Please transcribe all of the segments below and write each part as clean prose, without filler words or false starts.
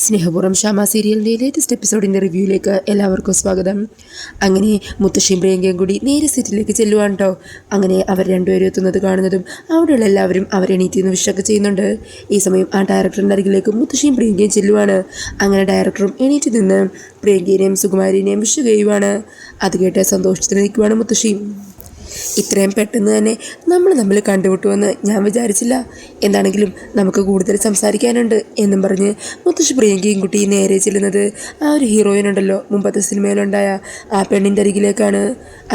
സ്നേഹപൂർവ്വം ഷാമ സീരിയലിൻ്റെ ലേറ്റസ്റ്റ് എപ്പിസോഡിൻ്റെ റിവ്യൂയിലേക്ക് എല്ലാവർക്കും സ്വാഗതം. അങ്ങനെ മുത്തശ്ശിയും പ്രിയങ്കയും കൂടി നേരെ സെറ്റിലേക്ക് ചെല്ലുവാണ് കേട്ടോ. അങ്ങനെ അവർ രണ്ടുപേരും എത്തുന്നത് കാണുന്നതും അവിടെയുള്ള എല്ലാവരും അവരെണീറ്റ് നിന്ന് വിഷൊക്കെ ചെയ്യുന്നുണ്ട്. ഈ സമയം ആ ഡയറക്ടറിൻ്റെ അരികിലേക്ക് മുത്തശ്ശിയും പ്രിയങ്കയും ചെല്ലുവാണ്. അങ്ങനെ ഡയറക്ടറും എണീറ്റ് നിന്ന് പ്രിയങ്കേനെയും സുകുമാരിനെയും വിഷ് ചെയ്യുവാണ്. അത് കേട്ട് സന്തോഷത്തിന് നിൽക്കുവാണ് മുത്തശ്ശിയും. ഇത്രയും പെട്ടെന്ന് തന്നെ നമ്മൾ തമ്മിൽ കണ്ടുമുട്ടുമെന്ന് ഞാൻ വിചാരിച്ചില്ല. എന്താണെങ്കിലും നമുക്ക് കൂടുതൽ സംസാരിക്കാനുണ്ട് എന്നും പറഞ്ഞ് മുത്തശ്ശി പ്രിയങ്കയും കുട്ടി നേരെ ചെല്ലുന്നത് ആ ഒരു ഹീറോയിൻ ഉണ്ടല്ലോ, മുമ്പത്തെ സിനിമയിലുണ്ടായ ആ പെണ്ണിൻ്റെ അരികിലേക്കാണ്.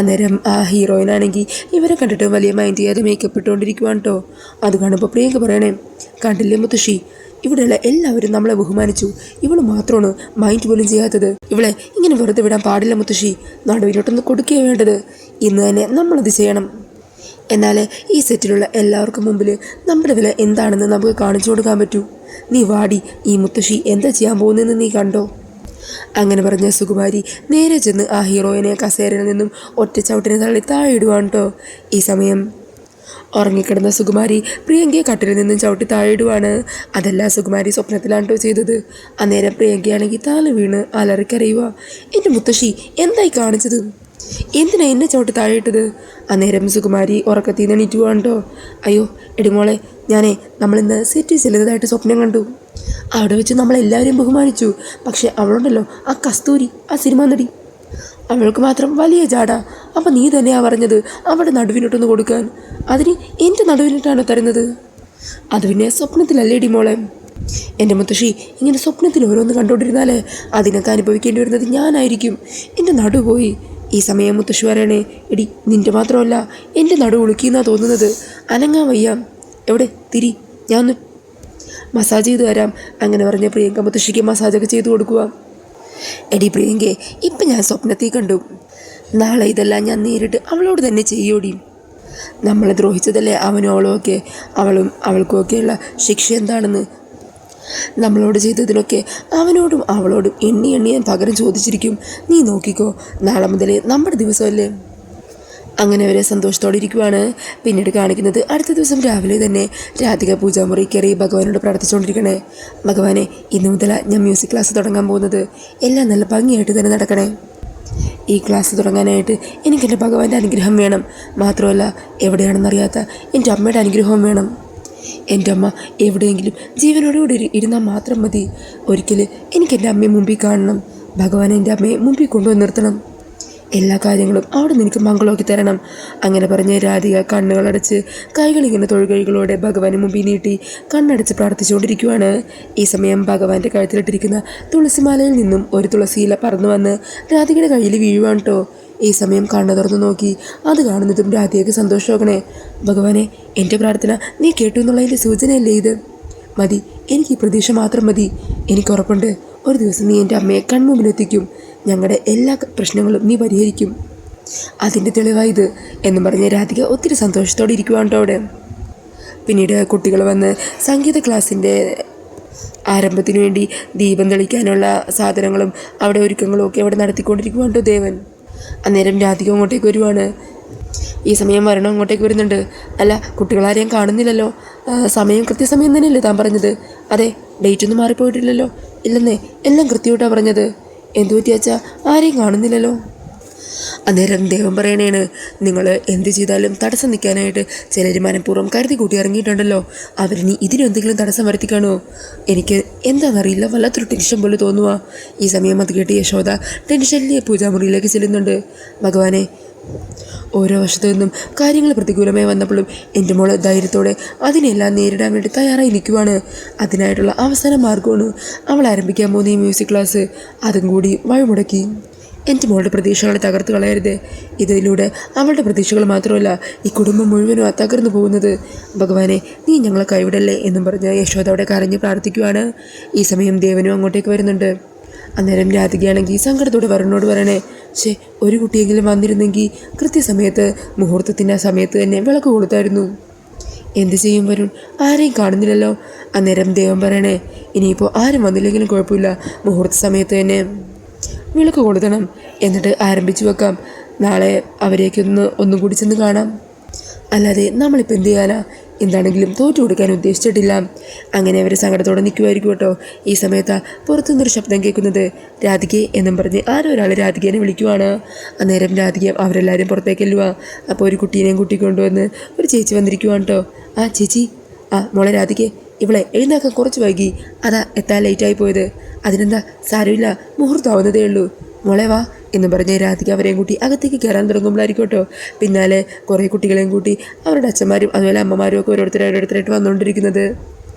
അന്നേരം ആ ഹീറോയിനാണെങ്കിൽ ഇവരെ കണ്ടിട്ട് വലിയ മൈൻഡ് ചെയ്യാതെ മേക്കപ്പ് ഇട്ടുകൊണ്ടിരിക്കുവാണ് കേട്ടോ. അത് കാണുമ്പോൾ പ്രിയങ്ക പറയണേ, കണ്ടില്ലേ മുത്തശ്ശി, ഇവിടെയുള്ള എല്ലാവരും നമ്മളെ ബഹുമാനിച്ചു, ഇവള് മാത്രമാണ് മൈൻഡ് പോലും ചെയ്യാത്തത്. ഇവളെ ഇങ്ങനെ വെറുതെ വിടാൻ പാടില്ല മുത്തശ്ശി, നടുവിലോട്ടൊന്ന് കൊടുക്കുകയാണ് വേണ്ടത്. ഇന്ന് തന്നെ നമ്മളത് ചെയ്യണം. എന്നാലേ ഈ സെറ്റിലുള്ള എല്ലാവർക്കും മുമ്പിൽ നമ്മുടെ വില എന്താണെന്ന് നമുക്ക് കാണിച്ചു കൊടുക്കാൻ പറ്റൂ. നീ വാടി, ഈ മുത്തശ്ശി എന്താ ചെയ്യാൻ പോകുന്നതെന്ന് നീ കണ്ടോ. അങ്ങനെ പറഞ്ഞ സുകുമാരി നേരെ ചെന്ന് ആ ഹീറോയിനെ കസേരയിൽ നിന്നും ഒറ്റ ചവിട്ടിനെ തള്ളി താഴെ ഇടുവാണ് കേട്ടോ. ഈ സമയം ഉറങ്ങിക്കിടന്ന സുകുമാരി പ്രിയങ്കയെ കട്ടിലിൽ നിന്നും ചവിട്ടി താഴെയിടുവാണ്. അതല്ല, സുകുമാരി സ്വപ്നത്തിലാണ് കേട്ടോ ചെയ്തത്. അന്നേരം പ്രിയങ്കയാണെങ്കിൽ താല വീണ് അലറിക്കറിയുക. എൻ്റെ മുത്തശ്ശി എന്തായി കാണിച്ചത്, എന്തിനാ എന്നെ ചവിട്ടി താഴെയിട്ടത്. അന്നേരം സുകുമാരി ഉറക്കത്തിൽ നിന്ന് എണീറ്റുവാണ് കേട്ടോ. അയ്യോ എടിമോളെ, നമ്മളിന്ന് സെറ്റിൽ ചെല്ലുന്നതായിട്ട് സ്വപ്നം കണ്ടു. അവിടെ വെച്ച് നമ്മളെല്ലാവരെയും ബഹുമാനിച്ചു. പക്ഷെ അവളുണ്ടല്ലോ, ആ കസ്തൂരി, ആ സിനിമ നടി, അവൾക്ക് മാത്രം വലിയ ജാട. അപ്പം നീ തന്നെയാ പറഞ്ഞത് അവിടെ നടുവിനിട്ടൊന്ന് കൊടുക്കാൻ. അതിന് എൻ്റെ നടുവിനിട്ടാണ് തരുന്നത്. അത് പിന്നെ സ്വപ്നത്തിലല്ലേടി മോളെ. എൻ്റെ മുത്തശ്ശി, ഇങ്ങനെ സ്വപ്നത്തിൽ ഓരോന്ന് കണ്ടുകൊണ്ടിരുന്നാലേ അതിനൊക്കെ അനുഭവിക്കേണ്ടി വരുന്നത് ഞാനായിരിക്കും. എൻ്റെ നടു പോയി. ഈ സമയം മുത്തശ്ശി പറയണേ, എടി നിൻ്റെ മാത്രമല്ല എൻ്റെ നടു ഉളുക്കിയെന്നാണ് തോന്നുന്നത്. അനങ്ങാൻ വയ്യ. എവിടെ തിരി, ഞാൻ ഒന്ന് മസാജ് ചെയ്ത് തരാം. അങ്ങനെ പറഞ്ഞ പ്രിയങ്ക മുത്തശ്ശിക്ക് മസാജൊക്കെ ചെയ്ത് കൊടുക്കുക. എടി പ്രിയങ്കെ, ഇപ്പം ഞാൻ സ്വപ്നത്തിൽ കണ്ടു. നാളെ ഇതെല്ലാം ഞാൻ നേരിട്ട് അവളോട് തന്നെ ചെയ്യോടി. നമ്മളെ ദ്രോഹിച്ചതല്ലേ അവനും അവളും ഒക്കെ. അവൾക്കുമൊക്കെയുള്ള ശിക്ഷ എന്താണെന്ന് നമ്മളോട് ചെയ്തതിനൊക്കെ അവനോടും അവളോടും എണ്ണി ഞാൻ പകരം ചോദിച്ചിരിക്കും. നീ നോക്കിക്കോ, നാളെ മുതലേ നമ്മുടെ ദിവസമല്ലേ. അങ്ങനെ അവരെ സന്തോഷത്തോടെ ഇരിക്കുവാണ്. പിന്നീട് കാണിക്കുന്നത് അടുത്ത ദിവസം രാവിലെ തന്നെ രാധിക പൂജാമുറി കയറി ഭഗവാനോട് പ്രാർത്ഥിച്ചുകൊണ്ടിരിക്കണേ. ഭഗവാനെ, ഇന്നു മുതലാണ് ഞാൻ മ്യൂസിക് ക്ലാസ് തുടങ്ങാൻ പോകുന്നത്. എല്ലാം നല്ല ഭംഗിയായിട്ട് തന്നെ നടക്കണേ. ഈ ക്ലാസ് തുടങ്ങാനായിട്ട് എനിക്കെൻ്റെ ഭഗവാന്റെ അനുഗ്രഹം വേണം. മാത്രമല്ല, എവിടെയാണെന്നറിയാത്ത എൻ്റെ അമ്മയുടെ അനുഗ്രഹവും വേണം. എൻ്റെ അമ്മ എവിടെയെങ്കിലും ജീവനോടുകൂടി ഇരുന്നാൽ മാത്രം മതി. ഒരിക്കൽ എനിക്കെൻ്റെ അമ്മയെ മുമ്പിൽ കാണണം. ഭഗവാൻ എൻ്റെ അമ്മയെ മുമ്പിൽ കൊണ്ടുവന്ന് നിർത്തണം. എല്ലാ കാര്യങ്ങളും അവിടെ നിനക്ക് മംഗളമാക്കി തരണം. അങ്ങനെ പറഞ്ഞ് രാധിക കണ്ണുകളടച്ച് കൈകളിങ്ങനെ തൊഴുകൈകളോടെ ഭഗവാന് മുമ്പിൽ നീട്ടി കണ്ണടച്ച് പ്രാർത്ഥിച്ചുകൊണ്ടിരിക്കുവാണ്. ഈ സമയം ഭഗവാന്റെ കഴുത്തിലിട്ടിരിക്കുന്ന തുളസിമാലയിൽ നിന്നും ഒരു തുളസിയില പറന്നു വന്ന് രാധികയുടെ കയ്യിൽ വീഴുവാണ് കേട്ടോ. ഈ സമയം കണ്ണു തുറന്നു നോക്കി അത് കാണുന്നതും രാധികയ്ക്ക് സന്തോഷമാക്കണേ. ഭഗവാനെ, എൻ്റെ പ്രാർത്ഥന നീ കേട്ടു എന്നുള്ളതിൻ്റെ സൂചനയല്ലേ ഇത്? മതി, എനിക്ക് ഈ പ്രതീക്ഷ മാത്രം മതി. എനിക്കുറപ്പുണ്ട്, ഒരു ദിവസം നീ എൻ്റെ അമ്മയെ കൺമുമ്പിലെത്തിക്കും. ഞങ്ങളുടെ എല്ലാ പ്രശ്നങ്ങളും നീ പരിഹരിക്കും. അതിൻ്റെ തെളിവായത് എന്നും പറഞ്ഞ് രാധിക ഒത്തിരി സന്തോഷത്തോടെ ഇരിക്കുവാണ് കേട്ടോ അവിടെ. പിന്നീട് കുട്ടികൾ വന്ന് സംഗീത ക്ലാസ്സിൻ്റെ ആരംഭത്തിനു വേണ്ടി ദീപം തെളിക്കാനുള്ള സാധനങ്ങളും അവിടെ ഒരുക്കങ്ങളും ഒക്കെ അവിടെ നടത്തിക്കൊണ്ടിരിക്കുവാണ് കേട്ടോ ദേവൻ. അന്നേരം രാധിക അങ്ങോട്ടേക്ക് വരുവാണ്. ഈ സമയം വരണം അങ്ങോട്ടേക്ക് വരുന്നുണ്ട്. അല്ല, കുട്ടികളാരെയും കാണുന്നില്ലല്ലോ. കൃത്യസമയം തന്നെയല്ലേ താൻ പറഞ്ഞത്? അതെ, ഡേറ്റ് ഒന്നും മാറിപ്പോയിട്ടില്ലല്ലോ. ഇല്ലെന്നേ, എല്ലാം കൃത്യമായിട്ടാണ് പറഞ്ഞത്. എന്തു പറ്റിയാച്ചാ, ആരെയും കാണുന്നില്ലല്ലോ. അന്നേരം ദേവൻ പറയണേണ്, നിങ്ങൾ എന്ത് ചെയ്താലും തടസ്സം നിൽക്കാനായിട്ട് ചിലർ മനഃപൂർവ്വം കരുതി കൂട്ടി ഇറങ്ങിയിട്ടുണ്ടല്ലോ. അവരിനി ഇതിനെന്തെങ്കിലും തടസ്സം വരുത്തിക്കാണോ? എനിക്ക് എന്താണെന്നറിയില്ല, വല്ലാത്തൊരു ടെൻഷൻ പോലെ തോന്നുക. ഈ സമയം അത് കേട്ട് യശോദ ടെൻഷനിലെ പൂജാമുറിയിലേക്ക് ചെല്ലുന്നുണ്ട്. ഭഗവാനെ, ഓരോ വശത്തു നിന്നും കാര്യങ്ങൾ പ്രതികൂലമായി വന്നപ്പോഴും എൻ്റെ മോള് ധൈര്യത്തോടെ അതിനെല്ലാം നേരിടാൻ വേണ്ടി തയ്യാറായി നിൽക്കുവാണ്. അതിനായിട്ടുള്ള അവസാന മാർഗമാണ് അവൾ ആരംഭിക്കാൻ പോകുന്ന ഈ മ്യൂസിക് ക്ലാസ്. അതും കൂടി വഴിമുടക്കി. എൻ്റെ മോളുടെ പ്രതീക്ഷകളെ തകർത്ത് കളയരുത്. ഇതിലൂടെ അവളുടെ പ്രതീക്ഷകൾ മാത്രമല്ല, ഈ കുടുംബം മുഴുവനും തകർന്നു പോകുന്നത്. ഭഗവാനെ, നീ ഞങ്ങളെ കൈവിടല്ലേ എന്നും പറഞ്ഞ് യശോദ അവിടെ കരഞ്ഞ് പ്രാർത്ഥിക്കുവാണ്. ഈ സമയം ദേവനും അങ്ങോട്ടേക്ക് വരുന്നുണ്ട്. അന്നേരം രാധികയാണെങ്കിൽ സങ്കടത്തോടെ വരുണോട് പറയണേ, ഒരു കുട്ടിയെങ്കിലും വന്നിരുന്നെങ്കിൽ കൃത്യസമയത്ത് മുഹൂർത്തത്തിൻ്റെ ആ സമയത്ത് തന്നെ വിളക്ക് കൊടുത്തായിരുന്നു. എന്ത് ചെയ്യും വരുൺ, ആരെയും കാണുന്നില്ലല്ലോ. അന്നേരം ദേവൻ പറയണേ, ഇനിയിപ്പോൾ ആരും വന്നില്ലെങ്കിലും കുഴപ്പമില്ല, മുഹൂർത്ത സമയത്ത് തന്നെ വിളക്ക് കൊടുക്കണം. എന്നിട്ട് ആരംഭിച്ചു വെക്കാം. നാളെ അവരേക്കൊന്നും കൂടി ചെന്ന് കാണാം. അല്ലാതെ നമ്മളിപ്പോൾ എന്ത് ചെയ്യാനാ? എന്താണെങ്കിലും തോറ്റു കൊടുക്കാൻ ഉദ്ദേശിച്ചിട്ടില്ല. അങ്ങനെ അവർ സങ്കടത്തോടെ നിൽക്കുമായിരിക്കും കേട്ടോ. ഈ സമയത്ത് പുറത്തുനിന്നൊരു ശബ്ദം കേൾക്കുന്നത്. രാധികയെ എന്നും പറഞ്ഞ് ആരോ ഒരാൾ രാധികേനെ വിളിക്കുവാണ്. അന്നേരം രാധിക അവരെല്ലാവരും പുറത്തേക്ക് എല്ലുക. അപ്പോൾ ഒരു കുട്ടീനെയും കൂട്ടിക്കൊണ്ടുവന്ന് ഒരു ചേച്ചി വന്നിരിക്കുവാണ് കേട്ടോ. ആ ചേച്ചി, ആ മോളെ രാധികെ, ഇവളെ എഴുന്നേക്കാൻ കുറച്ച് വൈകി, അതാ എത്താൻ ലേറ്റായി പോയത്. അതിനെന്താ, സാരമില്ല, മുഹൂർത്താവുന്നതേ ഉള്ളൂ. മോളെ വാ എന്ന് പറഞ്ഞ് രാധിക അവരെയും കൂട്ടി അകത്തേക്ക് കയറാൻ തുടങ്ങുമ്പോഴായിരിക്കും കേട്ടോ പിന്നാലെ കുറേ കുട്ടികളെയും കൂട്ടി അവരുടെ അച്ഛന്മാരും അതുപോലെ അമ്മമാരും ഒക്കെ ഓരോരുത്തരായിട്ട് വന്നുകൊണ്ടിരിക്കുന്നത്.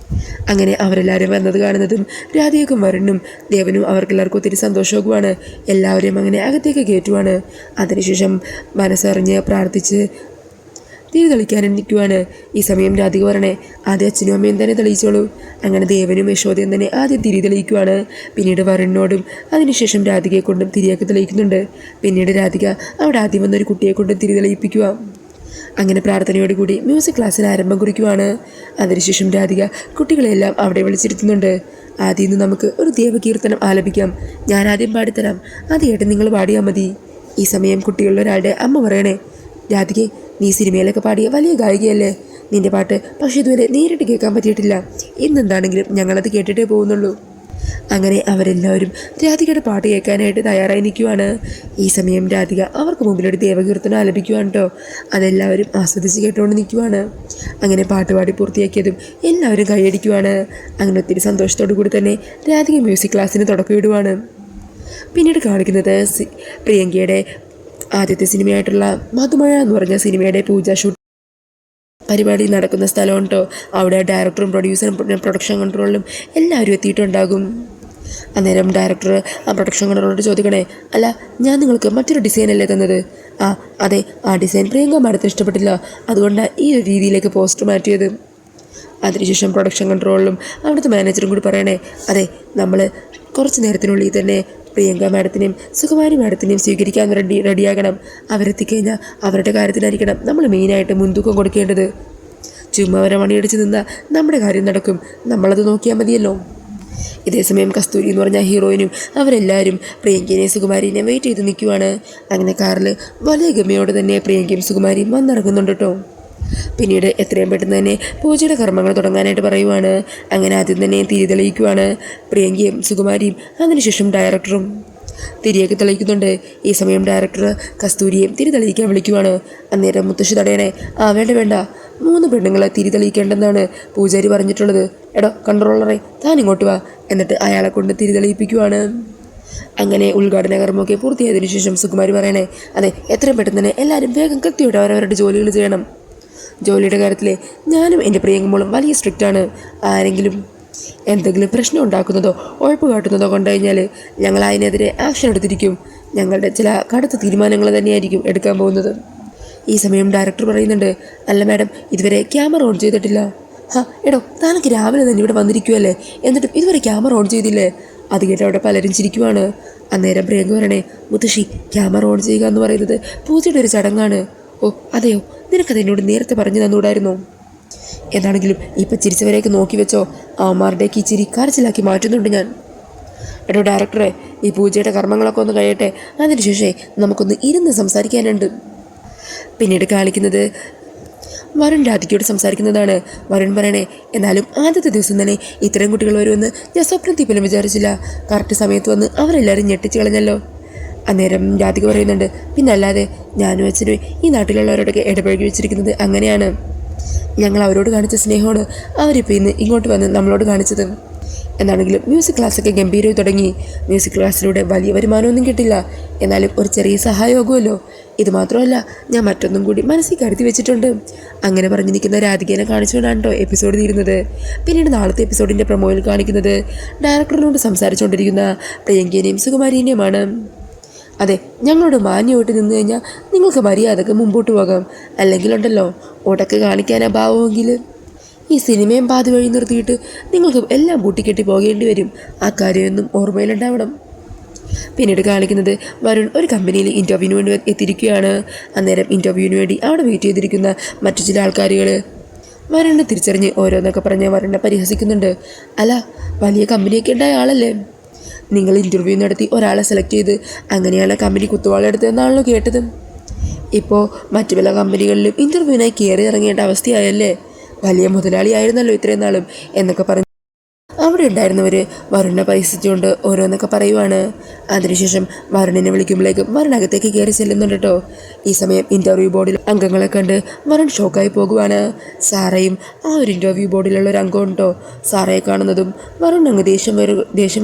അങ്ങനെ അവരെല്ലാവരും വന്നത് കാണുന്നതും രാധികയ്ക്കും വരുണും ദേവനും അവർക്കെല്ലാവർക്കും ഒത്തിരി സന്തോഷവുമാണ്. എല്ലാവരെയും അങ്ങനെ അകത്തേക്ക് കയറ്റുവാണ്. അതിനുശേഷം മനസ്സറിഞ്ഞ് പ്രാർത്ഥിച്ച് തിരി തെളിക്കാനും നിൽക്കുവാണ്. ഈ സമയം രാധിക പറയണേ, ആദ്യം അച്ഛനും അമ്മയും തന്നെ തെളിയിച്ചോളൂ. അങ്ങനെ ദേവനും യശോദയും തന്നെ ആദ്യം തിരി തെളിയിക്കുവാണ്. പിന്നീട് വരുണിനോടും അതിനുശേഷം രാധികയെ കൊണ്ടും തിരിയൊക്കെ തെളിയിക്കുന്നുണ്ട്. പിന്നീട് രാധിക അവിടെ ആദ്യം വന്നൊരു കുട്ടിയെ കൊണ്ടും തിരി തെളിയിപ്പിക്കുക. അങ്ങനെ പ്രാർത്ഥനയോടുകൂടി മ്യൂസിക് ക്ലാസ്സിന് ആരംഭം കുറിക്കുവാണ്. അതിനുശേഷം രാധിക കുട്ടികളെല്ലാം അവിടെ വിളിച്ചിരുത്തുന്നുണ്ട്. ആദ്യം നിന്ന് നമുക്ക് ഒരു ദേവകീർത്തനം ആലപിക്കാം. ഞാൻ ആദ്യം പാടിത്തരാം, ആദ്യമായിട്ട് നിങ്ങൾ പാടിയാൽ മതി. ഈ സമയം കുട്ടികളിൽ ഒരാളുടെ അമ്മ പറയണേ, രാധികെ, നീ സിനിമയിലൊക്കെ പാടിയ വലിയ ഗായികയല്ലേ? നിന്റെ പാട്ട് പക്ഷേ ഇതുവരെ നേരിട്ട് കേൾക്കാൻ പറ്റിയിട്ടില്ല. ഇന്നെന്താണെങ്കിലും ഞങ്ങളത് കേട്ടിട്ടേ പോകുന്നുള്ളൂ. അങ്ങനെ അവരെല്ലാവരും രാധികയുടെ പാട്ട് കേൾക്കാനായിട്ട് തയ്യാറായി നിൽക്കുവാണ്. ഈ സമയം രാധിക അവർക്ക് മുമ്പിലൊരു ദേവകീർത്തനം ആലപിക്കുവാണ് കേട്ടോ. അതെല്ലാവരും ആസ്വദിച്ച് കേട്ടുകൊണ്ട് നിൽക്കുവാണ്. അങ്ങനെ പാട്ട് പാടി പൂർത്തിയാക്കിയതും എല്ലാവരും കൈയടിക്കുവാണ്. അങ്ങനെ ഒത്തിരി സന്തോഷത്തോടു കൂടി തന്നെ രാധിക മ്യൂസിക് ക്ലാസ്സിന് തുടക്കമിടുവാണ്. പിന്നീട് കാണിക്കുന്നത് പ്രിയങ്കയുടെ ആദ്യത്തെ സിനിമയായിട്ടുള്ള മധുമഴ എന്ന് പറഞ്ഞ സിനിമയുടെ പൂജ ഷൂട്ട് പരിപാടി നടക്കുന്ന സ്ഥലമുണ്ട് കേട്ടോ. അവിടെ ഡയറക്ടറും പ്രൊഡ്യൂസറും പ്രൊഡക്ഷൻ കൺട്രോളിലും എല്ലാവരും എത്തിയിട്ടുണ്ടാകും. അന്നേരം ഡയറക്ടർ ആ പ്രൊഡക്ഷൻ കൺട്രോളോട് ചോദിക്കണേ, അല്ല, ഞാൻ നിങ്ങൾക്ക് മറ്റൊരു ഡിസൈനല്ലേ തന്നത്? ആ അതെ, ആ ഡിസൈൻ പ്രിയങ്ക മാഡത്തിന് ഇഷ്ടപ്പെട്ടില്ല, അതുകൊണ്ടാണ് ഈ ഒരു രീതിയിലേക്ക് പോസ്റ്റർ മാറ്റിയത്. അതിനുശേഷം പ്രൊഡക്ഷൻ കൺട്രോളിലും അവിടുത്തെ മാനേജറും കൂടി പറയണേ, അതെ, നമ്മൾ കുറച്ച് നേരത്തിനുള്ളിൽ തന്നെ പ്രിയങ്ക മാഡത്തിനെയും സുകുമാരി മാഡത്തിനെയും സ്വീകരിക്കാൻ റെഡിയാകണം. അവരെത്തിക്കഴിഞ്ഞാൽ അവരുടെ കാര്യത്തിനായിരിക്കണം നമ്മൾ മെയിനായിട്ട് മുൻതൂക്കം കൊടുക്കേണ്ടത്. ചുമ്മാ വരെ മണിയടിച്ച് നിന്നാൽ നമ്മുടെ കാര്യം നടക്കും, നമ്മളത് നോക്കിയാൽ മതിയല്ലോ. ഇതേസമയം കസ്തൂരി എന്ന് പറഞ്ഞ ഹീറോയിനും അവരെല്ലാവരും പ്രിയങ്കേനെയും സുകുമാരിനെയും വെയിറ്റ് ചെയ്ത് നിൽക്കുവാണ്. അങ്ങനെ കാറിൽ വലിയ ഗമയോടെ തന്നെ പ്രിയങ്കയും സുകുമാരിയും വന്നിറങ്ങുന്നുണ്ട് കേട്ടോ. പിന്നീട് എത്രയും പെട്ടെന്ന് തന്നെ പൂജയുടെ കർമ്മങ്ങൾ തുടങ്ങാനായിട്ട് പറയുവാണ്. അങ്ങനെ ആദ്യം തന്നെ തിരി തെളിയിക്കുവാണ് പ്രിയങ്കയും സുകുമാരിയും. അതിനുശേഷം ഡയറക്ടറും തിരിയൊക്കെ തെളിയിക്കുന്നുണ്ട്. ഈ സമയം ഡയറക്ടർ കസ്തൂരിയെയും തിരി തെളിയിക്കാൻ വിളിക്കുവാണ്. അന്നേരം മുത്തശ്ശി തടയണേ, വേണ്ട, 3 പെണ്ണുങ്ങളെ തിരി തെളിയിക്കേണ്ടെന്നാണ് പൂജാരി പറഞ്ഞിട്ടുള്ളത്. എടോ കൺട്രോളറെ, താൻ ഇങ്ങോട്ട് വാ. എന്നിട്ട് അയാളെ കൊണ്ട് തിരി തെളിയിപ്പിക്കുവാണ്. അങ്ങനെ ഉദ്ഘാടന കർമ്മമൊക്കെ പൂർത്തിയായതിനു ശേഷം സുകുമാരി പറയണേ, അതെ, എത്രയും പെട്ടെന്ന് തന്നെ എല്ലാവരും വേഗം കൃത്യമായിട്ട് അവരവരുടെ ജോലികൾ ചെയ്യണം. ജോലിയുടെ കാര്യത്തിൽ ഞാനും എൻ്റെ പ്രിയങ്കമോളും വലിയ സ്ട്രിക്റ്റാണ്. ആരെങ്കിലും എന്തെങ്കിലും പ്രശ്നം ഉണ്ടാക്കുന്നതോ ഉഴപ്പ് കാട്ടുന്നതോ കണ്ടു കഴിഞ്ഞാൽ ഞങ്ങൾ അതിനെതിരെ ആക്ഷൻ എടുത്തിരിക്കും. ഞങ്ങളുടെ ചില കടുത്ത തീരുമാനങ്ങൾ തന്നെയായിരിക്കും എടുക്കാൻ പോകുന്നത്. ഈ സമയം ഡയറക്ടർ പറയുന്നുണ്ട്, അല്ല മാഡം, ഇതുവരെ ക്യാമറ ഓൺ ചെയ്തിട്ടില്ല. എടോ, താനൊക്കെ രാവിലെ തന്നെ ഇവിടെ വന്നിരിക്കുമല്ലേ, എന്നിട്ടും ഇതുവരെ ക്യാമറ ഓൺ ചെയ്തില്ലേ? അത് കേട്ട് അവിടെ പലരും ചിരിക്കുവാണ്. അന്നേരം പ്രിയങ്ക പറയണേ, മുത്തശ്ശി, ക്യാമറ ഓൺ ചെയ്യുക എന്ന് പറയുന്നത് പൂജയുടെ ഒരു ചടങ്ങാണ്. ഓ അതെയോ, നിനക്കത് എന്നോട് നേരത്തെ പറഞ്ഞു തന്നുകൂടായിരുന്നോ? എന്താണെങ്കിലും ഇപ്പം ചിരിച്ചവരെയൊക്കെ നോക്കി വെച്ചോ, അവന്മാരുടെയൊക്കെ ഈ ചിരി കരച്ചിലാക്കി മാറ്റുന്നുണ്ട് ഞാൻ. എടോ ഡയറക്ടറെ, ഈ പൂജയുടെ കർമ്മങ്ങളൊക്കെ ഒന്ന് കഴിയട്ടെ, അതിനുശേഷമേ നമുക്കൊന്ന് ഇരുന്ന് സംസാരിക്കാനുണ്ട്. പിന്നീട് കാണിക്കുന്നത് വരുൺ രാധികയോട് സംസാരിക്കുന്നതാണ്. വരുൺ പറയണേ, എന്നാലും ആദ്യത്തെ ദിവസം തന്നെ ഇത്തരം കുട്ടികൾ വരുമെന്ന് ഞാൻ സ്വപ്നത്തിൽ പോലും വിചാരിച്ചില്ല. കറക്റ്റ് സമയത്ത് വന്ന് അവരെല്ലാവരും ഞെട്ടിച്ച് കളഞ്ഞല്ലോ. അന്നേരം രാധിക പറയുന്നുണ്ട്, പിന്നല്ലാതെ ഞാനും അച്ഛനും ഈ നാട്ടിലുള്ളവരോടൊക്കെ ഇടപഴകി വെച്ചിരിക്കുന്നത് അങ്ങനെയാണ്. ഞങ്ങൾ അവരോട് കാണിച്ച സ്നേഹമാണ് അവരിപ്പോൾ ഇന്ന് ഇങ്ങോട്ട് വന്ന് നമ്മളോട് കാണിച്ചത്. എന്നാണെങ്കിലും മ്യൂസിക് ക്ലാസ്സൊക്കെ ഗംഭീരമായി തുടങ്ങി. മ്യൂസിക് ക്ലാസ്സിലൂടെ വലിയ വരുമാനമൊന്നും കിട്ടില്ല, എന്നാലും ഒരു ചെറിയ സഹായമാകുമല്ലോ. ഇത് മാത്രമല്ല, ഞാൻ മറ്റൊന്നും കൂടി മനസ്സിൽ കരുതി വെച്ചിട്ടുണ്ട്. അങ്ങനെ പറഞ്ഞു നിൽക്കുന്ന രാധികേനെ കാണിച്ചുകൊണ്ടാണ് കേട്ടോ എപ്പിസോഡ് തീരുന്നത്. പിന്നീട് നാളത്തെ എപ്പിസോഡിൻ്റെ പ്രൊമോയിൽ കാണിക്കുന്നത് ഡയറക്ടറിനോട് സംസാരിച്ചുകൊണ്ടിരിക്കുന്ന പ്രിയങ്കേനെയും സുകുമാരിനെയുമാണ്. അതെ, ഞങ്ങളോട് മാന്യമായിട്ട് നിന്ന് കഴിഞ്ഞാൽ നിങ്ങൾക്ക് മര്യാദക്ക് മുമ്പോട്ട് പോകാം. അല്ലെങ്കിലുണ്ടല്ലോ, ഉടക്ക് കാണിക്കാനാ ഭാവമെങ്കിൽ ഈ സിനിമയും പാതി വഴി നിർത്തിയിട്ട് നിങ്ങൾക്ക് എല്ലാം കൂട്ടിക്കെട്ടി പോകേണ്ടി വരും. ആ കാര്യമൊന്നും ഓർമ്മയിലുണ്ടാവണം. പിന്നീട് കാണിക്കുന്നത് വരുൺ ഒരു കമ്പനിയിൽ ഇൻ്റർവ്യൂവിന് വേണ്ടി എത്തിയിരിക്കുകയാണ്. അന്നേരം ഇൻ്റർവ്യൂവിന് വേണ്ടി അവിടെ വെയിറ്റ് ചെയ്തിരിക്കുന്ന മറ്റു ചില ആൾക്കാരുകൾ വരുണിനെ തിരിച്ചറിഞ്ഞ് ഓരോന്നൊക്കെ പറഞ്ഞ് വരുണിനെ പരിഹസിക്കുന്നുണ്ട്. അല്ല, വലിയ കമ്പനിയൊക്കെ ഉണ്ടായ ആളല്ലേ, നിങ്ങൾ ഇൻ്റർവ്യൂ നടത്തി ഒരാളെ സെലക്ട് ചെയ്ത് അങ്ങനെയാണ് കമ്പനി കുത്തുവാളെടുത്തതെന്നാണല്ലോ കേട്ടത്. ഇപ്പോൾ മറ്റു പല കമ്പനികളിലും ഇൻ്റർവ്യൂവിനായി കയറി ഇറങ്ങേണ്ട അവസ്ഥയായല്ലേ, വലിയ മുതലാളിയായിരുന്നല്ലോ ഇത്രയും നാളും എന്നൊക്കെ പറഞ്ഞു അവിടെ ഉണ്ടായിരുന്നവർ വരുണിനെ പരിഹസിച്ചുകൊണ്ട് ഓരോന്നൊക്കെ പറയുവാണ്. അതിനുശേഷം വരുണിനെ വിളിക്കുമ്പോഴേക്കും വരുൺ അകത്തേക്ക് കയറി ചെല്ലുന്നുണ്ട് കേട്ടോ. ഈ സമയം ഇൻ്റർവ്യൂ ബോർഡിൽ അംഗങ്ങളെ കണ്ട് വരുൺ ഷോക്കായി പോകുവാണ്. സാറയും ആ ഒരു ഇൻ്റർവ്യൂ ബോർഡിലുള്ള ഒരു അംഗം ഉണ്ടോ. സാറയെ കാണുന്നതും വരുൺ അങ്ങ് ദേഷ്യം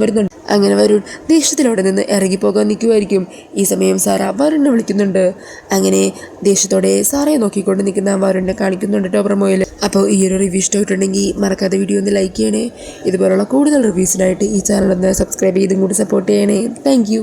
വരുന്നുണ്ട്. അങ്ങനെ വരുൺ ദേഷ്യത്തിലവിടെ നിന്ന് ഇറങ്ങിപ്പോകാൻ നിൽക്കുമായിരിക്കും. ഈ സമയം സാറ വരുണിനെ വിളിക്കുന്നുണ്ട്. അങ്ങനെ ദേഷ്യത്തോടെ സാറയെ നോക്കിക്കൊണ്ട് നിൽക്കുന്ന വരുണിനെ കാണിക്കുന്നുണ്ട് കേട്ടോ പ്രൊമോയിൽ. അപ്പോൾ ഈ ഒരു റിവ്യൂ ഇഷ്ടമായിട്ടുണ്ടെങ്കിൽ മറക്കാതെ വീഡിയോ ഒന്ന് ലൈക്ക് ചെയ്യണേ. ഇതുപോലുള്ള കൂടുതൽ റിവ്യൂസിനായിട്ട് ഈ ചാനൽ ഒന്ന് സബ്സ്ക്രൈബ് ചെയ്തും കൂടി സപ്പോർട്ട് ചെയ്യണേ. താങ്ക്